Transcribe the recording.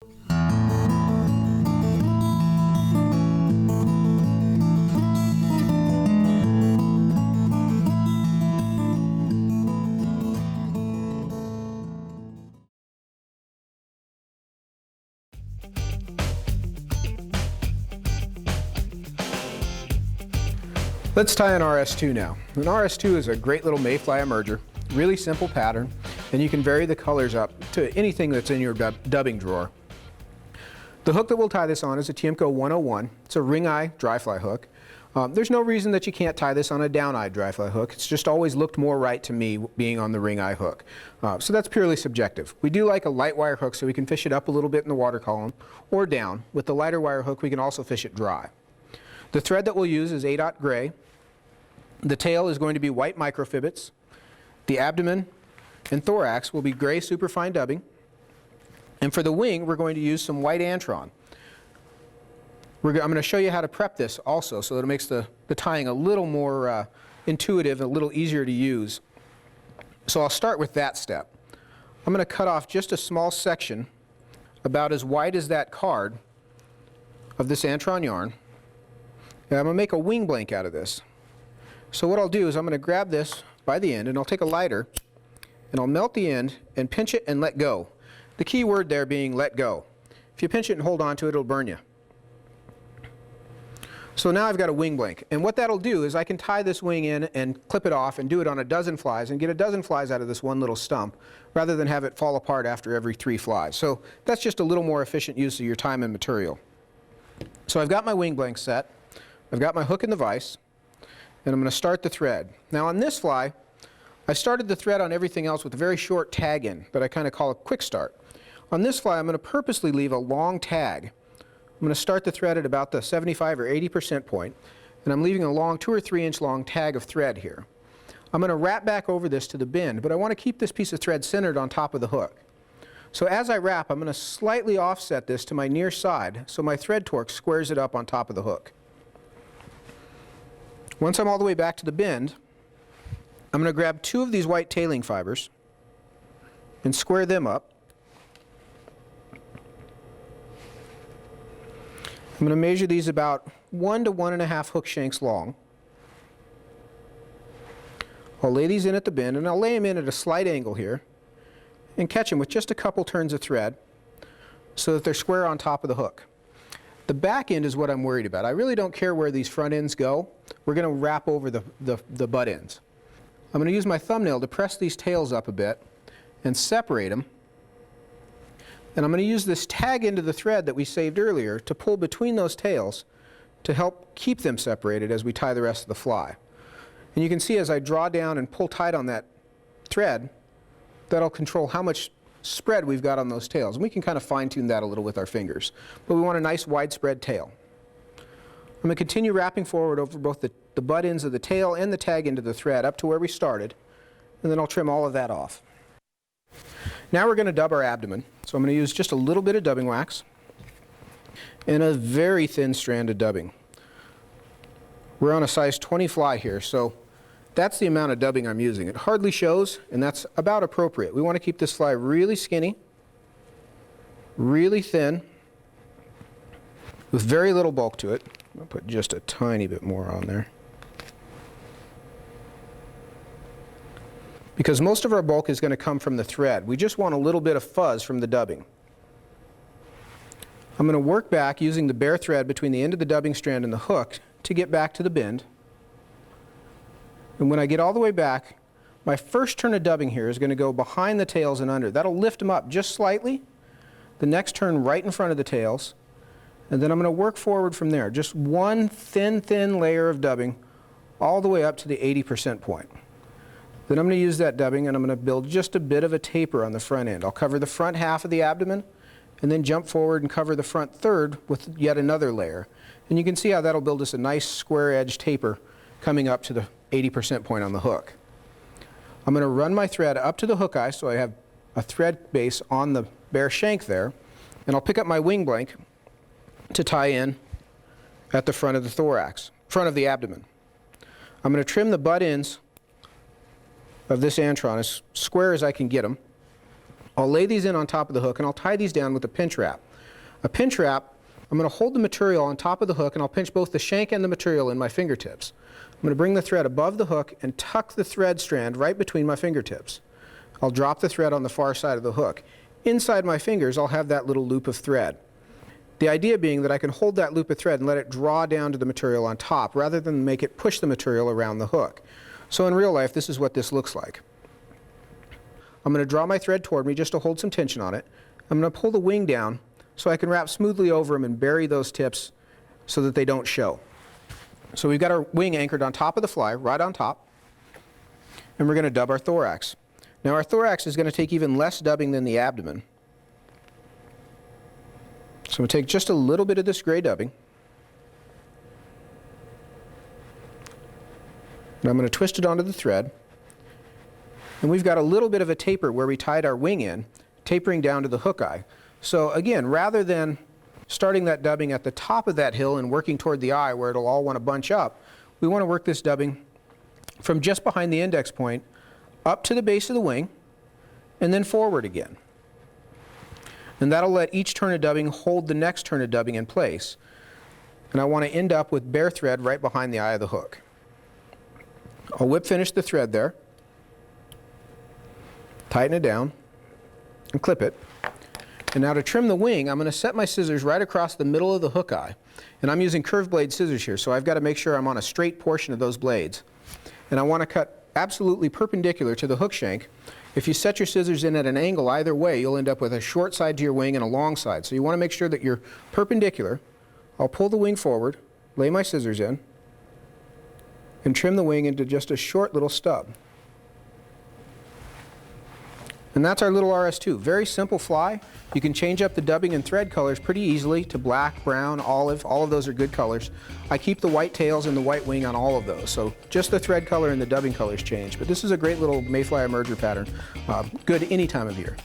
Let's tie an RS2 now. An RS2 is a great little mayfly emerger, really simple pattern, and you can vary the colors up to anything that's in your dubbing drawer. The hook that we'll tie this on is a Tiemco 101. It's a ring eye dry fly hook. There's no reason that you can't tie this on a down eye dry fly hook. It's just always looked more right to me being on the ring eye hook. So that's purely subjective. We do like a light wire hook so we can fish it up a little bit in the water column or down. With the lighter wire hook we can also fish it dry. The thread that we'll use is 8/0 gray. The tail is going to be white microfibbets. The abdomen and thorax will be gray superfine dubbing. And for the wing, we're going to use some white Antron. I'm going to show you how to prep this also so that it makes the tying a little more intuitive and a little easier to use. So I'll start with that step. I'm going to cut off just a small section about as wide as that card of this Antron yarn. And I'm going to make a wing blank out of this. So what I'll do is I'm going to grab this by the end and I'll take a lighter and I'll melt the end and pinch it and let go. The key word there being let go. If you pinch it and hold on to it, it'll burn you. So now I've got a wing blank, and what that'll do is I can tie this wing in and clip it off and do it on a dozen flies and get a dozen flies out of this one little stump rather than have it fall apart after every 3 flies. So that's just a little more efficient use of your time and material. So I've got my wing blank set, I've got my hook in the vise, and I'm going to start the thread. Now on this fly, I started the thread on everything else with a very short tag in that I kind of call a quick start. On this fly, I'm going to purposely leave a long tag. I'm going to start the thread at about the 75 or 80% point, and I'm leaving a long 2 or 3 inch long tag of thread here. I'm going to wrap back over this to the bend, but I want to keep this piece of thread centered on top of the hook. So as I wrap, I'm going to slightly offset this to my near side so my thread torque squares it up on top of the hook. Once I'm all the way back to the bend, I'm going to grab 2 of these white tailing fibers and square them up. I'm going to measure these about 1 to 1.5 hook shanks long. I'll lay these in at the bend, and I'll lay them in at a slight angle here and catch them with just a couple turns of thread so that they're square on top of the hook. The back end is what I'm worried about. I really don't care where these front ends go. We're going to wrap over the butt ends. I'm going to use my thumbnail to press these tails up a bit and separate them. And I'm going to use this tag into the thread that we saved earlier to pull between those tails to help keep them separated as we tie the rest of the fly. And you can see as I draw down and pull tight on that thread, that'll control how much spread we've got on those tails. And we can kind of fine-tune that a little with our fingers. But we want a nice widespread tail. I'm going to continue wrapping forward over both the butt ends of the tail and the tag into the thread up to where we started, and then I'll trim all of that off. Now we're going to dub our abdomen. So I'm going to use just a little bit of dubbing wax and a very thin strand of dubbing. We're on a size 20 fly here, so that's the amount of dubbing I'm using. It hardly shows, and that's about appropriate. We want to keep this fly really skinny, really thin, with very little bulk to it. I'll put just a tiny bit more on there. Because most of our bulk is going to come from the thread. We just want a little bit of fuzz from the dubbing. I'm going to work back using the bare thread between the end of the dubbing strand and the hook to get back to the bend. And when I get all the way back, my first turn of dubbing here is going to go behind the tails and under. That'll lift them up just slightly. The next turn right in front of the tails. And then I'm going to work forward from there. Just one thin layer of dubbing all the way up to the 80% point. Then I'm going to use that dubbing and I'm going to build just a bit of a taper on the front end. I'll cover the front half of the abdomen and then jump forward and cover the front third with yet another layer. And you can see how that'll build us a nice square edge taper coming up to the 80% point on the hook. I'm going to run my thread up to the hook eye so I have a thread base on the bare shank there, and I'll pick up my wing blank to tie in at the front of the thorax, front of the abdomen. I'm going to trim the butt ends of this Antron as square as I can get them. I'll lay these in on top of the hook and I'll tie these down with a pinch wrap. A pinch wrap, I'm going to hold the material on top of the hook and I'll pinch both the shank and the material in my fingertips. I'm going to bring the thread above the hook and tuck the thread strand right between my fingertips. I'll drop the thread on the far side of the hook. Inside my fingers I'll have that little loop of thread. The idea being that I can hold that loop of thread and let it draw down to the material on top rather than make it push the material around the hook. So in real life, this is what this looks like. I'm going to draw my thread toward me just to hold some tension on it. I'm going to pull the wing down so I can wrap smoothly over them and bury those tips so that they don't show. So we've got our wing anchored on top of the fly, right on top, and we're going to dub our thorax. Now our thorax is going to take even less dubbing than the abdomen. So we'll take just a little bit of this gray dubbing, and I'm going to twist it onto the thread. And we've got a little bit of a taper where we tied our wing in, tapering down to the hook eye. So again, rather than starting that dubbing at the top of that hill and working toward the eye where it'll all want to bunch up, we want to work this dubbing from just behind the index point up to the base of the wing and then forward again. And that'll let each turn of dubbing hold the next turn of dubbing in place. And I want to end up with bare thread right behind the eye of the hook. I'll whip finish the thread there, tighten it down, and clip it. And now to trim the wing, I'm going to set my scissors right across the middle of the hook eye. And I'm using curved blade scissors here, so I've got to make sure I'm on a straight portion of those blades. And I want to cut absolutely perpendicular to the hook shank. If you set your scissors in at an angle either way, you'll end up with a short side to your wing and a long side. So you want to make sure that you're perpendicular. I'll pull the wing forward, lay my scissors in, and trim the wing into just a short little stub. And that's our little RS2. Very simple fly. You can change up the dubbing and thread colors pretty easily to black, brown, olive. All of those are good colors. I keep the white tails and the white wing on all of those. So just the thread color and the dubbing colors change. But this is a great little mayfly emerger pattern. Good any time of year.